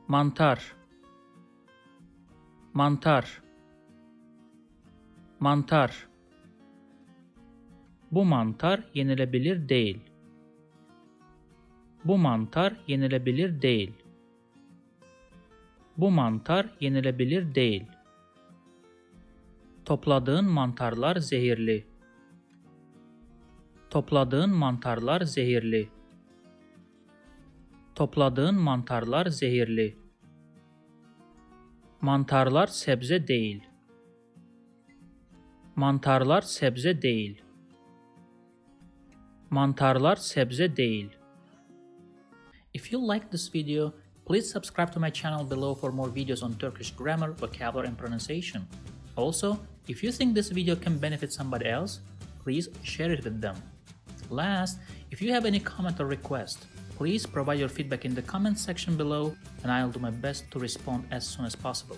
mantar, mantar, mantar. Bu mantar yenilebilir değil. Bu mantar yenilebilir değil. Bu mantar yenilebilir değil. Topladığın mantarlar zehirli. Topladığın mantarlar zehirli. Topladığın mantarlar zehirli. Mantarlar sebze değil. Mantarlar sebze değil. Mantarlar sebze değil. If you like this video, please subscribe to my channel below for more videos on Turkish grammar, vocabulary, and pronunciation. Also, if you think this video can benefit somebody else, please share it with them. Last, if you have any comment or request, please provide your feedback in the comment section below and I'll do my best to respond as soon as possible.